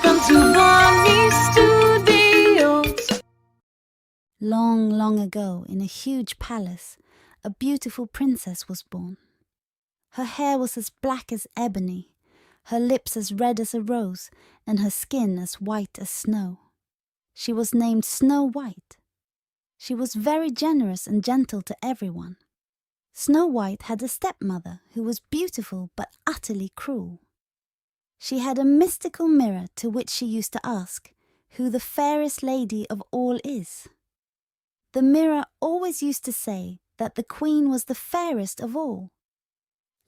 Welcome to Bonnie Studios. Long, long ago, in a huge palace, a beautiful princess was born. Her hair was as black as ebony, her lips as red as a rose, and her skin as white as snow. She was named Snow White. She was very generous and gentle to everyone. Snow White had a stepmother who was beautiful but utterly cruel. She had a mystical mirror to which she used to ask, "Who the fairest lady of all is?" The mirror always used to say that the queen was the fairest of all.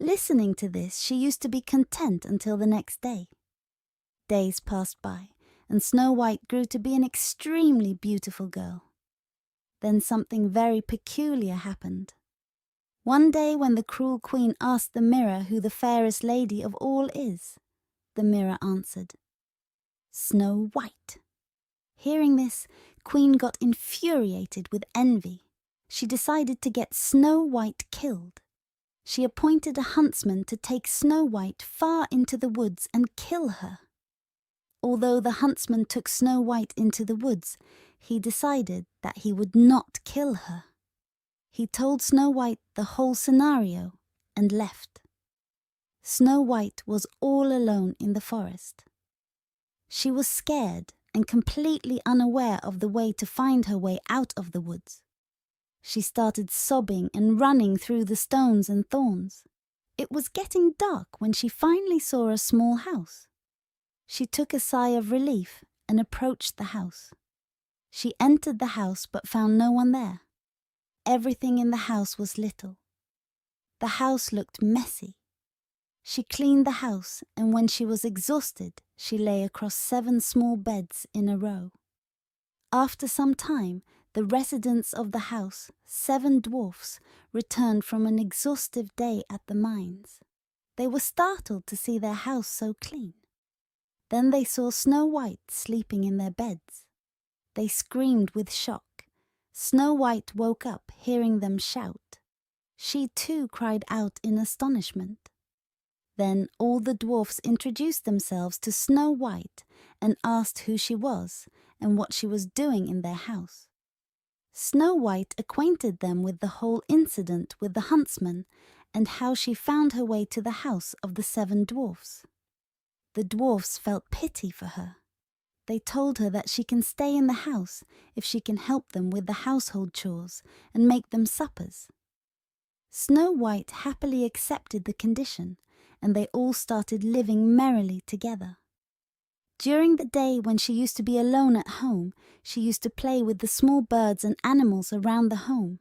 Listening to this, she used to be content until the next day. Days passed by, and Snow White grew to be an extremely beautiful girl. Then something very peculiar happened. One day when the cruel queen asked the mirror who the fairest lady of all is, the mirror answered, "Snow White." Hearing this, Queen got infuriated with envy. She decided to get Snow White killed. She appointed a huntsman to take Snow White far into the woods and kill her. Although the huntsman took Snow White into the woods, he decided that he would not kill her. He told Snow White the whole scenario and left. Snow White was all alone in the forest. She was scared and completely unaware of the way to find her way out of the woods. She started sobbing and running through the stones and thorns. It was getting dark when she finally saw a small house. She took a sigh of relief and approached the house. She entered the house but found no one there. Everything in the house was little. The house looked messy. She cleaned the house, and when she was exhausted, she lay across 7 small beds in a row. After some time, the residents of the house, 7 dwarfs, returned from an exhaustive day at the mines. They were startled to see their house so clean. Then they saw Snow White sleeping in their beds. They screamed with shock. Snow White woke up, hearing them shout. She too cried out in astonishment. Then all the dwarfs introduced themselves to Snow White and asked who she was and what she was doing in their house. Snow White acquainted them with the whole incident with the huntsman and how she found her way to the house of the 7 dwarfs. The dwarfs felt pity for her. They told her that she can stay in the house if she can help them with the household chores and make them suppers. Snow White happily accepted the condition, and they all started living merrily together. During the day when she used to be alone at home, she used to play with the small birds and animals around the home.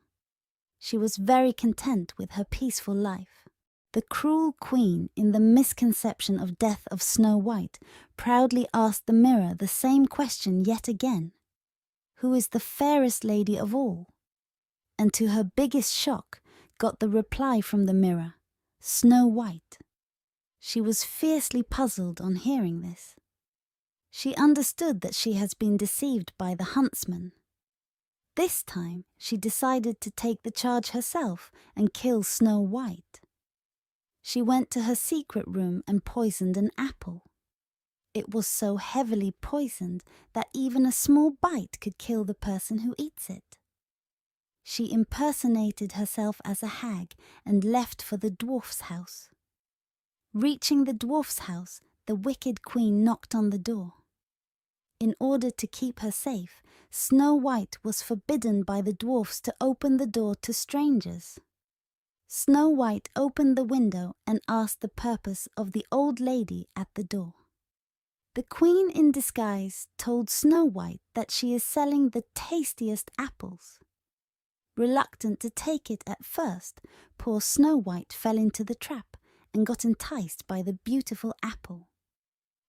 She was very content with her peaceful life. The cruel queen, in the misconception of death of Snow White, proudly asked the mirror the same question yet again. Who is the fairest lady of all? And to her biggest shock, got the reply from the mirror, Snow White. She was fiercely puzzled on hearing this. She understood that she has been deceived by the huntsman. This time, she decided to take the charge herself and kill Snow White. She went to her secret room and poisoned an apple. It was so heavily poisoned that even a small bite could kill the person who eats it. She impersonated herself as a hag and left for the dwarf's house. Reaching the dwarf's house, the wicked queen knocked on the door. In order to keep her safe, Snow White was forbidden by the dwarfs to open the door to strangers. Snow White opened the window and asked the purpose of the old lady at the door. The queen in disguise told Snow White that she is selling the tastiest apples. Reluctant to take it at first, poor Snow White fell into the trap and got enticed by the beautiful apple.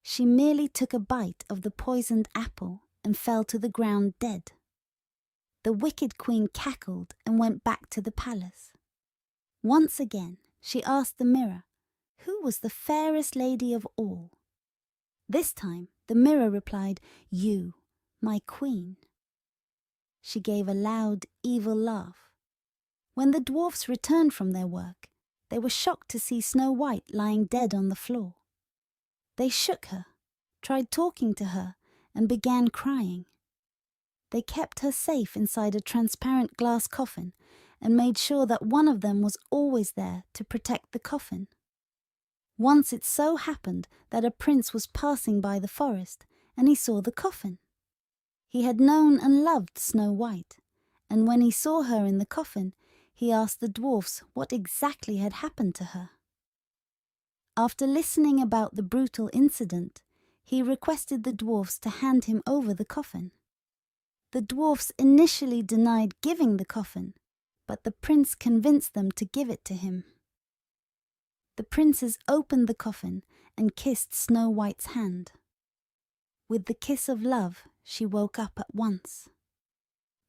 She merely took a bite of the poisoned apple and fell to the ground dead. The wicked queen cackled and went back to the palace. Once again, she asked the mirror, who was the fairest lady of all? This time, the mirror replied, "You, my queen." She gave a loud, evil laugh. When the dwarfs returned from their work, they were shocked to see Snow White lying dead on the floor. They shook her, tried talking to her, and began crying. They kept her safe inside a transparent glass coffin and made sure that one of them was always there to protect the coffin. Once it so happened that a prince was passing by the forest and he saw the coffin. He had known and loved Snow White, and when he saw her in the coffin, he asked the dwarfs what exactly had happened to her. After listening about the brutal incident, he requested the dwarfs to hand him over the coffin. The dwarfs initially denied giving the coffin, but the prince convinced them to give it to him. The princes opened the coffin and kissed Snow White's hand. With the kiss of love, she woke up at once.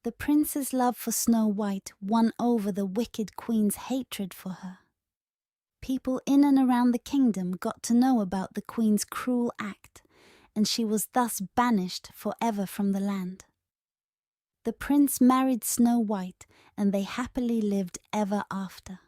The prince's love for Snow White won over the wicked queen's hatred for her. People in and around the kingdom got to know about the queen's cruel act, and she was thus banished forever from the land. The prince married Snow White, and they happily lived ever after.